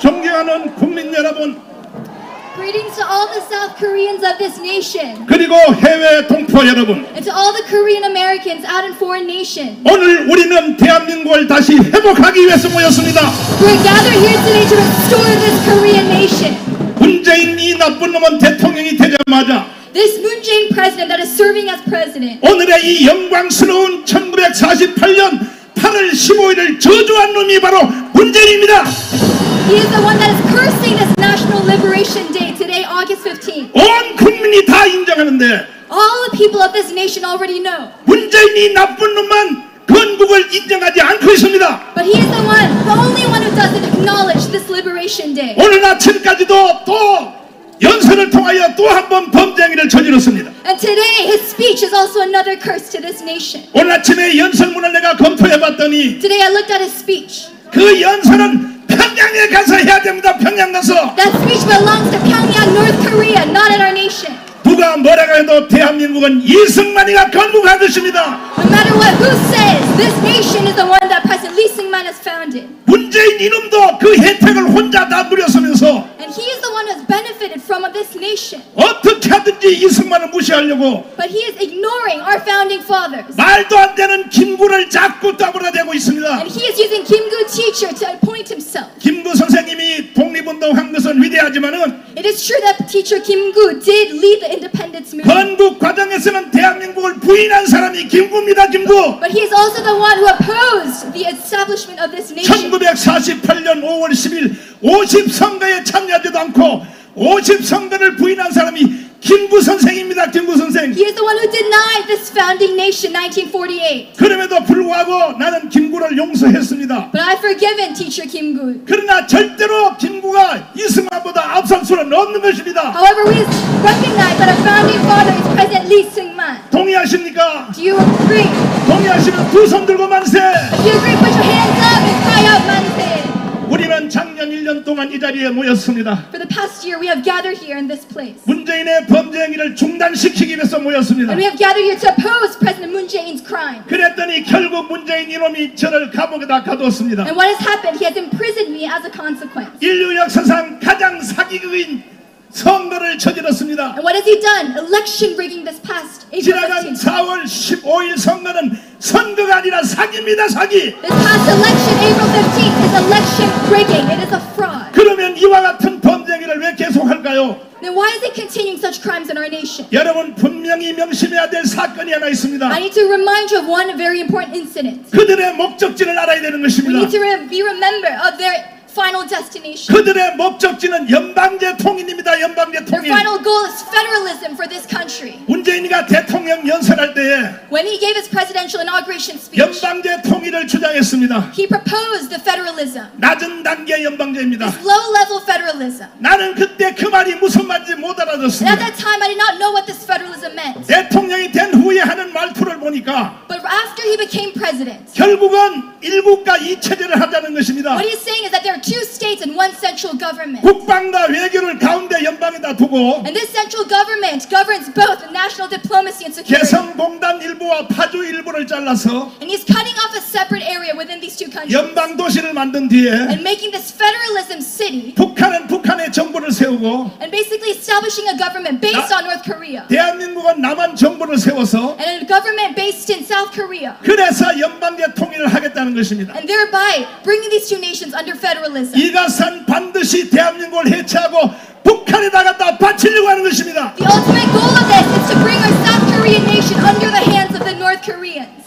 존경하는 국민 여러분, Greetings to all the South Koreans of this nation, 그리고 해외 동포 여러분, and to all the Korean Americans out in foreign nations. 오늘 우리는 대한민국을 다시 회복하기 위해서 모였습니다. We're gathered here today to restore this Korean nation. 문재인 이 나쁜 놈은 대통령이 되자마자 This Moon Jae-in president that is serving as president, 오늘의 이 영광스러운 1948년 8월 15일을 저주한 놈이 바로 문재인입니다. he is the one that is cursing this National Liberation Day today, August 15th. 온 국민이 다 인정하는데 All the people of this nation already know. 문재인이 나쁜 놈만 건국을 인정하지 않고 있습니다. But he is the only one who doesn't acknowledge this Liberation Day. 오늘 아침까지도 또 연설을 통하여 또 한 번 범죄행위를 저질렀습니다. And today his speech is also another curse to this nation. 오늘 아침에 연설문을 내가 검토해봤더니 Today I looked at his speech. 그 연설은 평양에 가서 해야 됩니다. 평양 가서. That speech belongs to Pyongyang, North Korea, not in our nation. 누가 뭐라고 해도 대한민국은 이승만이가 건국한 것입니다. No matter what, who says, this nation is the one that President Lee Seung-man has founded. 문재인 이놈도 그 혜택을 혼자 다 누렸으면서 And he is the one who has benefited from this nation. 어떻게 하든지 이승만을 무시하려고 But he is ignoring our founding fathers. 말도 안 되는 김구를 자꾸 떠벌어대고 있습니다. And he is using Kim Gu teacher to appoint himself. 김구 선생님이 독립운동한 것은 위대하지만은 It is true that teacher Kim Gu did lead the independence movement. 건국 과정에서는 대한민국을 부인한 사람이 김구입니다. 김구. But he is also the one who opposed the establishment of this nation. 1948년 5월 10일 50선거에 참여하지도 않고 50선거를 부인한 사람이 김구 선생입니다. 김구 선생. He is the one who denied this founding nation, 1948. 그럼에도 불구하고 나는 김구를 용서했습니다. But I've forgiven teacher Kim Gu. 그러나 절대로 김구가 이승만보다 앞설 수는 없는 것입니다. However, we recognize that our founding father is President Lee Seung-man. 동의하십니까? Do you agree? 동의하시면 두 손 들고 만세. If you agree, put your hands up and cry out manse. 우리는 작년 1년 동안 이 자리에 모였습니다. For the past year, we have gathered here in this place. 문재인의 범죄 행위를 중단시키기 위해서 모였습니다. And we have gathered here to oppose President Moon Jae-in's crime. 그랬더니 결국 문재인 이놈이 저를 감옥에다 가두었습니다. And what has happened? He has imprisoned me as a consequence. 인류 역사상 가장 사기극인 선거를 저질렀습니다. And what has he done? Election rigging this past April 지나간 15th. 4월 15일 선거는 선거가 아니라 사기입니다. 사기. This past election, April 15th, is election rigging. It is a fraud. 그러면 이와 같은 범죄 행위를 왜 계속할까요? Then why is he continuing such crimes in our nation? 여러분 분명히 명심해야 될 사건이 하나 있습니다. I need to remind you of one very important incident. 그들의 목적지를 알아야 되는 We 것입니다. need to be remembered of their final destination. 그들의 목적지는 연방제 통일입니다. 연방제 Their 통일. final goal is federalism for this country. 문재인이가 대통령 연설할 때에 When he gave his presidential inauguration speech, 연방제 통일을 주장했습니다. he proposed the federalism, 낮은 단계 연방제입니다. this low-level federalism. 나는 그때 그 말이 무슨 말인지 못 And at 알아듣습니다. that time, I did not know what this federalism meant. 대통령이 된 후에 하는 말투를 보니까 But after he became president, 결국은 일국가 이체제를 하자는 것입니다. what he's saying is that there are two states and one central government. 국방과 외교를 가운데 연방에다 두고 And this central government governs both the national diplomacy and security. 개성공단 일부와 파주 일부를 잘라서 And he's cutting off a separate area within these two countries. 연방 도시를 만든 뒤에 And making this federalism city. 북한은 북한의 정부를 세우고 And basically establishing a government based on North Korea. 대한민국은 남한 정부를 세워서 And a government based in South Korea. 그래서 연방제 통일을 하겠다는 것입니다. And thereby bringing these two nations under federalism. 이것은 반드시 대한민국을 해체하고 북한에다 갖다 바치려고 하는 것입니다. The ultimate goal of this is to bring our South Korean nation under the hands of the North Koreans.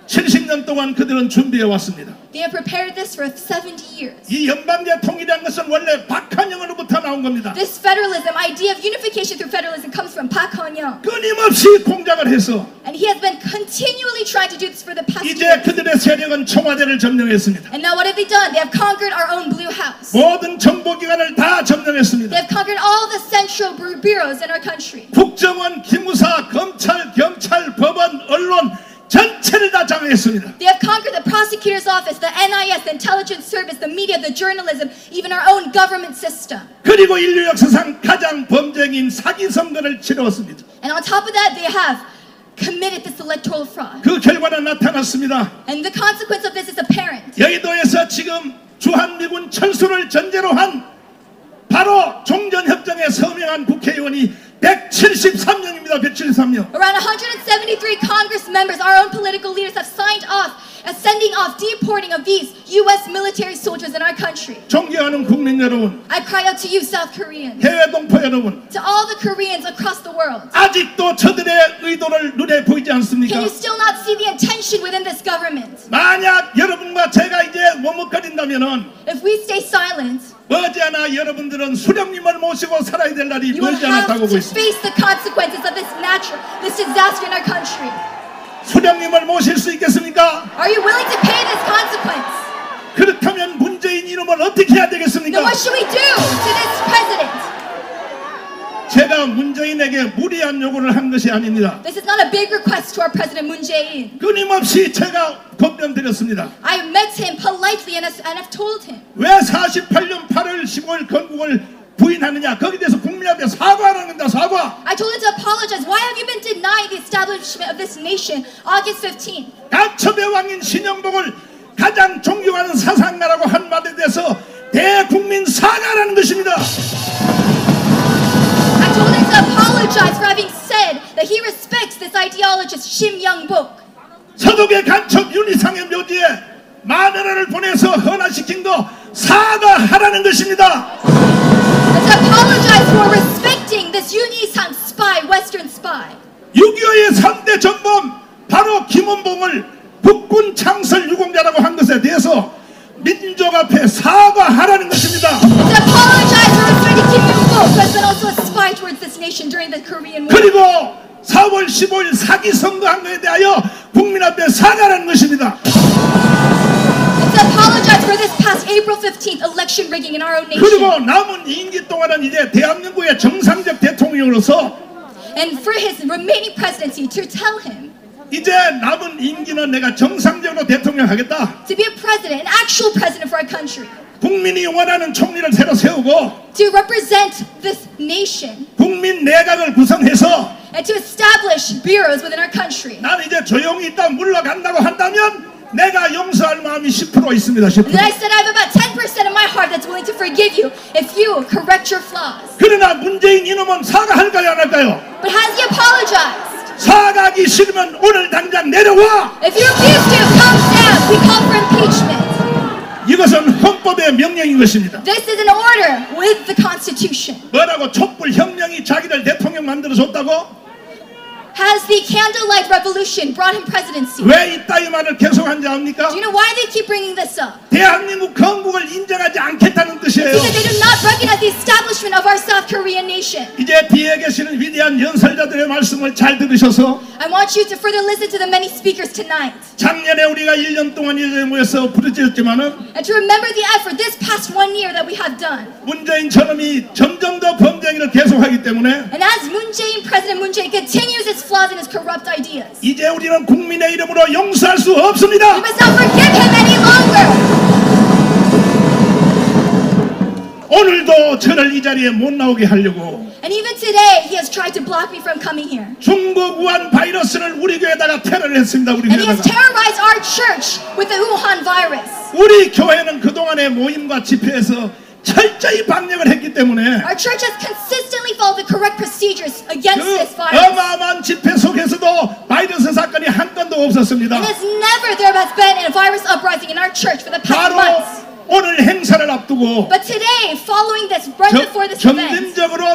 70년 동안 그들은 준비해 왔습니다. They have prepared this for 70 years. 이 연방제 통일이라는 것은 원래 박한영으로부터 나온 겁니다. This federalism, idea of unification through federalism, comes from Park Han-young. 끊임없이 공작을 해서 And he has been continually trying to do this for the past 이제 years. 그들의 세력은 청와대를 점령했습니다. And now what have they done? They have conquered our own Blue House. 모든 정보기관을 다 점령했습니다. They have conquered all the central bureaus in our country. 국정원, 기무사, 검찰, 경찰, 법원, 언론 전체를 다 장악했습니다. They have conquered the prosecutor's office, the NIS, the intelligence service, the media, the journalism, even our own government system. 그리고 인류 역사상 가장 범죄인 사기 선거를 치렀습니다. And on top of that, they have committed this electoral fraud. 그 결과는 나타났습니다. And the consequence of this is apparent. 여의도에서 지금 주한미군 철수를 전제로 한 바로 종전협정에 서명한 국회의원이 173명입니다. 173명. Around 173 Congress members, our own political leaders, have signed off as sending off deporting of these U.S. military soldiers in our country. 존경하는 국민 여러분, I cry out to you, South Koreans, 해외 동포 여러분, to all the Koreans across the world. 아직도 저들의 의도를 눈에 보이지 않습니까? Can you still not see the intention within this government? 만약 여러분과 제가 이제 머뭇거린다면은 If we stay silent, 머지않아 여러분들은 수령님을 모시고 살아야 될 날이 you will 머지않아 have 다가오고 to 있습니다. face the consequences of this disaster in our country. 수령님을 모실 수 있겠습니까? Are you willing to pay this consequence? 그렇다면 문재인 이놈을 어떻게 해야 Now 되겠습니까? what should we do to this president? 제가 문재인에게 무리한 요구를 한 것이 아닙니다. This is not a big request to our president Moon Jae-in. 끊임없이 제가 권면드렸습니다. I met him politely and have told him. 왜 48년 8월 15일 건국을 부인하느냐? 거기에 대해서 국민 앞에 사과하는 겁니다. 사과. I told him to apologize. Why have you been denying the establishment of this nation August 15th? 가첩의 왕인 신영복을 가장 존경하는 사상가라고 한 말에 대해서 대국민 사과라는 것입니다. I told him to apologize for having said that he respects this ideologist Shim Young-bok. 서독의 간첩 윤희상의 묘지에 마누라를 보내서 헌화시킨 거 사과하라는 것입니다. And to apologize for respecting this Yoon Hee-sang spy, Western spy. 6.25의 3대 전범 바로 김원봉을 북군 창설 유공자라고 한 것에 대해서 민족 앞에 사과하라는 것입니다. And to apologize for respecting Kim Young-bok, who has been also a spy towards this nation during the Korean War. 그리고 4월 15일 사기 선거한 것에 대하여 국민 앞에 사과하는 것입니다. And to apologize for this past April 15th election rigging in our own nation. 그리고 남은 임기 동안은 이제 대한민국의 정상적 대통령으로서 And for his remaining presidency, to tell him 이제 남은 임기는 내가 정상적으로 대통령 하겠다. to be a president, an actual president for our country, 국민이 원하는 총리를 새로 세우고 to represent this nation, 국민 내각을 구성해서 and to establish bureaus within our country. 나는 이제 조용히 있다 물러간다고 한다면 내가 용서할 마음이 10% 있습니다. 10%. And then I said I have about 10% of my heart that's willing to forgive you if you correct your flaws. 그러나 문재인 이놈은 사과할까요 안 할까요? But has he apologized? 사과하기 싫으면 오늘 당장 내려와. If you refuse to, come down. We call for impeachment. 이것은 헌법의 명령인 것입니다. This is an order with the Constitution. 뭐라고 촛불 혁명이 자기를 대통령 만들어줬다고? Has the candlelight revolution brought him presidency? 왜 이따위 말을 계속한지 압니까? Do you know why they keep bringing this up? 대한민국 건국을 인정하지 않겠다는 뜻이에요. Because they do not recognize the establishment of our South Korean nation. 이제 뒤에 계시는 위대한 연설자들의 말씀을 잘 들으셔서 I want you to further listen to the many speakers tonight. 작년에 우리가 1년 동안 이제 모여서 부르짖었지만은 And to remember the effort this past 1 year that we have done. 문재인 저놈이 점점 더 범죄행위를 계속하기 때문에 And as President Moon Jae-in continues his flaws and his corrupt ideas. 이제 우리는 국민의 이름으로 용서할 수 없습니다. We must not forgive him any longer. 오늘도 저를 이 자리에 못 나오게 하려고 And even today, he has tried to block me from coming here. 중국 우한 바이러스를 우리 교회에다가 테러를 했습니다. 우리 And he has 교회에다가. terrorized our church with the Wuhan virus. 우리 교회는 그동안의 모임과 집회에서 철저히 방역을 했기 때문에 Our church has consistently followed the correct procedures against 그 this virus. 어마어마한 집회 속에서도 바이러스 사건이 한 건도 없었습니다. And as never there has been a virus uprising in our church for the past 바로 months. 오늘 행사를 앞두고 But today, following this, right before this event, 점진적으로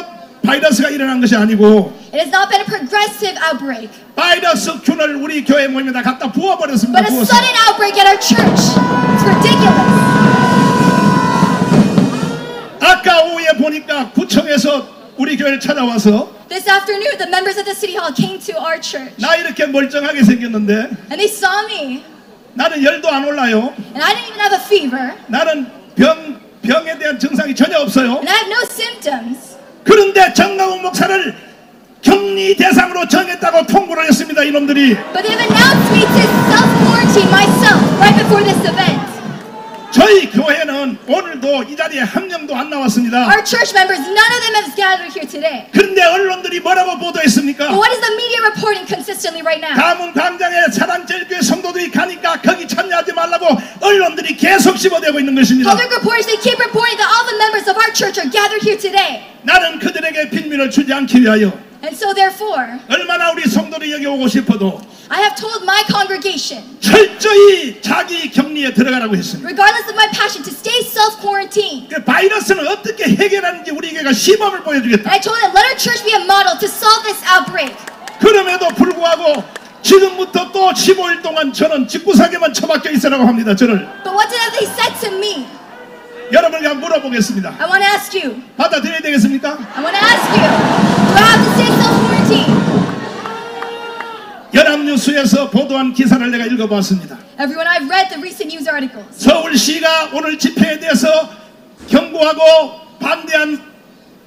바이러스가 일어난 것이 아니고 it has not been a progressive outbreak, 바이러스 균을 우리 교회 모임에다 갖다 부어버렸습니다. but a sudden outbreak at our church. It's ridiculous. 아까 오후에 보니까 구청에서 우리 교회를 찾아와서 This afternoon, the members of the city hall came to our church, 나 이렇게 멀쩡하게 생겼는데 and they saw me, 나는 열도 안 올라요. and I didn't even have a fever, 나는 병에 대한 증상이 전혀 없어요. and I have no symptoms. 그런데 정강훈 목사를 격리 대상으로 정했다고 통보를 했습니다. 이놈들이. But they've announced me to self-quarantine myself right before this event. 저희 교회는 오늘도 이 자리에 한 명도 안 나왔습니다. Our church members, none of them have gathered here today. 그런데 언론들이 뭐라고 보도했습니까? But what is the media reporting consistently right now? 가문 광장에 사랑제일교회 성도들이 가니까 거기 참여하지 말라고 언론들이 계속 씹어대고 있는 것입니다. Public reporters, they keep reporting that all the members of our church are gathered here today. 나는 그들에게 빈민을 주지 않기 위하여 And so therefore, 얼마나 우리 성도들이 여기 오고 싶어도 I have told my congregation, 철저히 자기 격리에 들어가라고 했습니다. regardless of my passion, to stay self-quarantined. 그 바이러스는 어떻게 해결하는지 우리 교회가 시범을 보여주겠다. And I told them, let our church be a model to solve this outbreak. 그럼에도 불구하고 지금부터 또 15일 동안 저는 집구석에만 처박혀 있으라고 합니다. 저를 But what did they said to me? 여러분에게 물어보겠습니다. I want to ask you. 받아들여야 되겠습니까? I want to ask you. Do I have to stay self-quarantined? 연합뉴스에서 보도한 기사를 내가 읽어봤습니다. Everyone, I've read the recent news articles. 서울시가 오늘 집회에 대해서 경고하고 반대한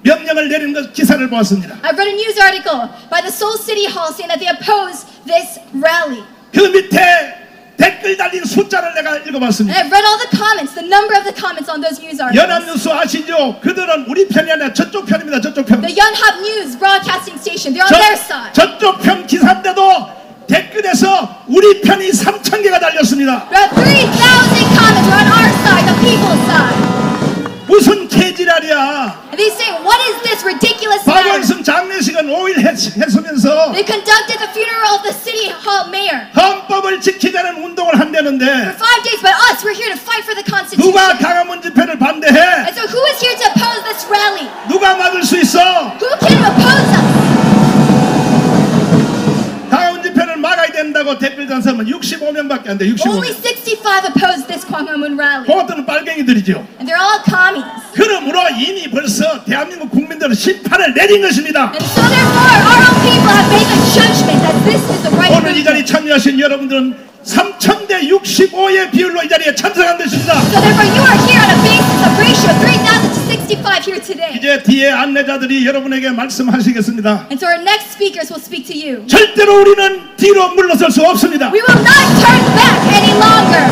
명령을 내린 것 기사를 보았습니다. I've read a news article by the Seoul City Hall saying that they oppose this rally. 그 밑에 댓글 달린 숫자를 내가 And 읽어봤습니다. I've read all the comments, the number of the comments on those news articles. 연합뉴스 아시죠? 그들은 우리 편이 아니라 저쪽 편입니다. 저쪽 편. The Yonhap News broadcasting station, they're on their side. 저쪽 편 기사인데도 댓글에서 우리 편이 3,000개가 달렸습니다. There are 3,000 comments. We're on our side, the people's side. 무슨 개지랄이야. And they say, what is this ridiculous matter? 박원순 장례식은 5일 했으면서 They conducted the funeral of the city hall mayor 헌법을 지키자는 운동을 for 한다는데 5 days, but us, we're here to fight for the 누가 Constitution. 강화문 집회를 반대해? And so who is here to oppose this rally? 누가 막을 수 있어? Who can oppose us? 강화문 집회를 막아야 된다고 댓글 단 사람은 65명밖에 안 돼. Only 65명. 65 opposed this Gwanghwamun rally. 그것들은 빨갱이들이죠. And they're all commies. 그러므로 이미 벌써 대한민국 국민들은 심판을 내린 것입니다. And so therefore, our own people have made the judgment that this is the right 오늘 이 자리에 movement. 참여하신 여러분들은 3,000대 65의 비율로 이 자리에 참석한 것입니다. So therefore, you are here on a basis of ratio 3,000 to 65 here today. 이제 뒤에 안내자들이 여러분에게 말씀하시겠습니다. And so our next speakers will speak to you. 절대로 우리는 뒤로 물러설 수 없습니다. We will not turn back any longer.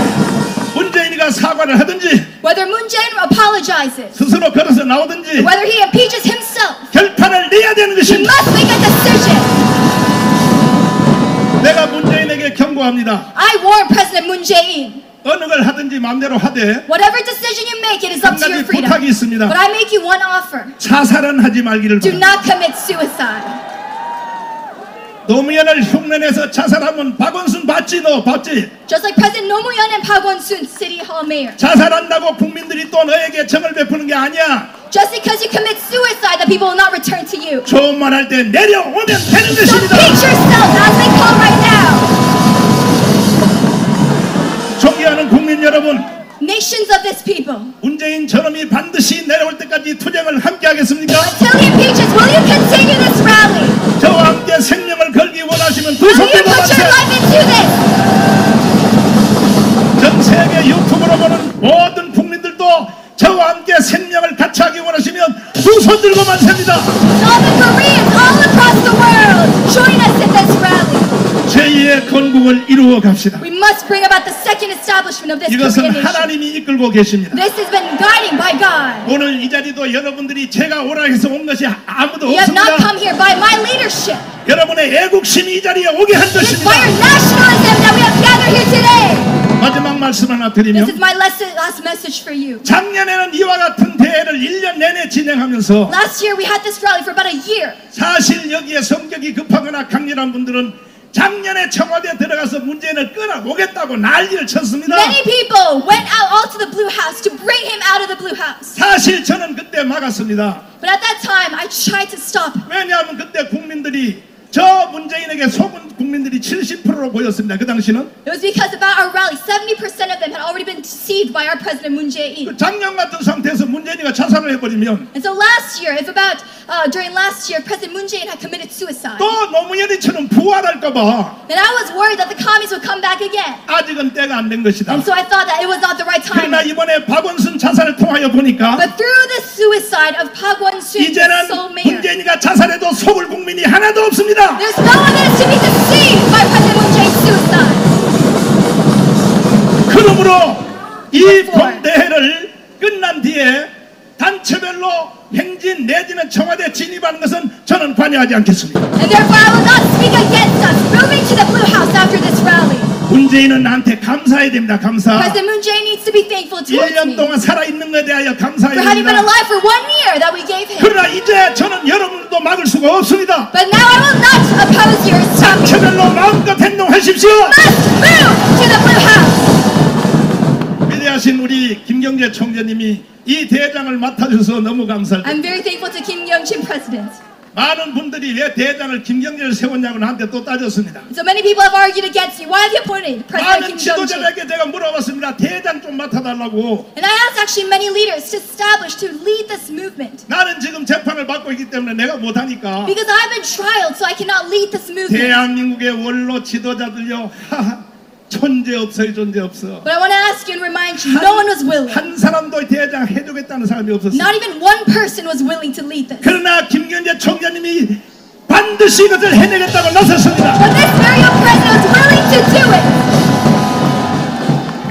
문재인이가 사과를 하든지 Whether Moon Jae-in apologizes, 스스로 걸어서 나오든지 whether he impeaches himself, 결판을 내야 되는 he 것입니다. must make a decision. 내가 문재인에게 경고합니다. I warn President Moon Jae-in, 어느 걸 하든지 마음대로 하되 whatever decision you make, it is up 한 to your 가지 freedom. 부탁이 있습니다. But I make you one offer. 자살은 하지 말기를 Do 바랍니다. not commit suicide. 노무현을 흉내내서 자살하면 박원순 받지 너 받지. Just like President Roh Moo-hyun and Park Won-soon, City Hall Mayor. 자살한다고 국민들이 또 너에게 정을 베푸는 게 아니야. Just because you commit suicide, the people will not return to you. 좋은 말 할 때 내려오면 되는 So 것입니다. pitch yourself as they call right now. 존경하는 국민 여러분, Nations of this people. 문재인 저놈이 반드시 내려올 때까지 투쟁을 함께 하겠습니까? Until he impeaches, will you continue this rally? 저와 함께 생명을 걸기 원하시면 두 Will 손 you 들고 put your 만세. life into this? 전 세계 유튜브로 보는 모든 국민들도 저와 함께 생명을 같이 하기 원하시면 두 손 들고 만세입니다. All the Koreans all across the world, join us in this 건국을 이루어 갑시다. We must bring about the second establishment of this 이것은 Korean nation. 하나님이 이끌고 계십니다. This has been guiding by God. 오늘 이 자리도 여러분들이 제가 오라 해서 온 것이 아무도 You have not 없습니다. come here by my leadership. 여러분의 애국심이 이 자리에 오게 한 It is 것입니다. by your nationalism that we have gathered here today. 마지막 말씀 하나 This 드리면 is my last message for you. 작년에는 이와 같은 대회를 1년 내내 진행하면서 Last year we had this rally for about a year. 사실 여기에 성격이 급하거나 강렬한 분들은 작년에 청와대에 들어가서 문재인을 끌어오겠다고 난리를 쳤습니다. Many people went out all to the Blue House to bring him out of the Blue House. 사실 저는 그때 막았습니다. But at that time, I tried to stop. 왜냐하면 그때 국민들이 저 문재인에게 속은 국민들이 70%로 보였습니다. 그 당시는 It was because about our rally, 70% of them had already been deceived by our president Moon Jae-in. 작년 같은 상태에서 문재인이가 자살을 해버리면 And so last year, during last year, President Moon Jae-in had committed suicide. 또 노무현이처럼 부활할까봐 And I was worried that the commies would come back again. 아직은 때가 안 된 것이다. And so I thought that it was not the right time. 그러나 이번에 박원순 자살을 통하여 보니까 But through the suicide of Park Won-soon, the 이제는 Seoul mayor, 문재인이가 자살해도 속을 국민이 하나도 없습니다. there's no one that is to be deceived by President Moon Jae-in's suicide. 그러므로 이 본대회를 끝난 뒤에 단체별로 행진 내지는 청와대 진입하는 것은 저는 관여하지 않겠습니다. And therefore I will not speak against us moving to the Blue House after this rally. 문재인은 나한테 감사해야 됩니다. 감사. President Moon Jae-in needs to be thankful towards 1년 me 동안 살아있는 것에 대하여 for 감사해야 having been 됩니다. alive for 1 year that we gave him. 그러나 이제 저는 여러분도 막을 수가 없습니다. But now I will not oppose you or stop you. 단체별로 마음껏 행동하십시오. Must move to the Blue House. 위대하신 우리 김경재 총재님이 이 대장을 맡아주셔서 너무 감사합니다. I'm very thankful to Kim Young-chin President. 많은 분들이 왜 대장을 김경재를 세웠냐고 나한테 또 따졌습니다. So many people have argued against me. Why have you appointed President 많은 Kim Young-chin? 지도자들에게 제가 물어봤습니다. 대장 좀 맡아달라고. And I asked actually many leaders to establish, to lead this movement. 나는 지금 재판을 받고 있기 때문에 내가 못하니까 Because I've been trialed, so I cannot lead this movement. 대한민국의 원로 지도자들요 존재 없어요. 존재 없어. But I want to ask you and remind you, no one was willing. 한 사람도 대장 해주겠다는 사람이 없었어요. Not even one person was willing to lead this. 그러나 김경재 총장님이 반드시 이것을 해내겠다고 나섰습니다. But this very own president was willing to do it.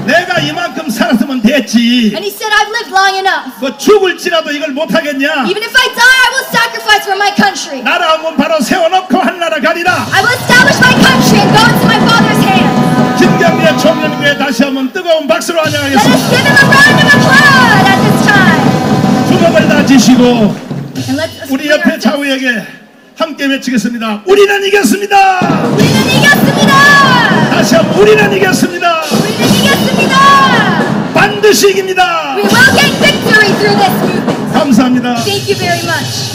내가 이만큼 살았으면 됐지. And he said, I've lived long enough. 뭐 죽을지라도 이걸 못하겠냐. Even if I die, I will sacrifice for my country. 나라 한번 바로 세워놓고 한나라 가리라. I will establish my country and go into my father's hands. 김경재 총장님께 다시 한번 뜨거운 박수로 Let us 환영하겠습니다. give him a round of applause at this time. 주먹을 다지시고 And let's 우리 free 옆에 ourselves. 좌우에게 함께 외치겠습니다. 우리는 이겼습니다. 우리는 이겼습니다. 다시 한번 우리는 이겼습니다. 우리는 이겼습니다. 반드시 이깁니다. We will get victory through this movement. 감사합니다. Thank you very much.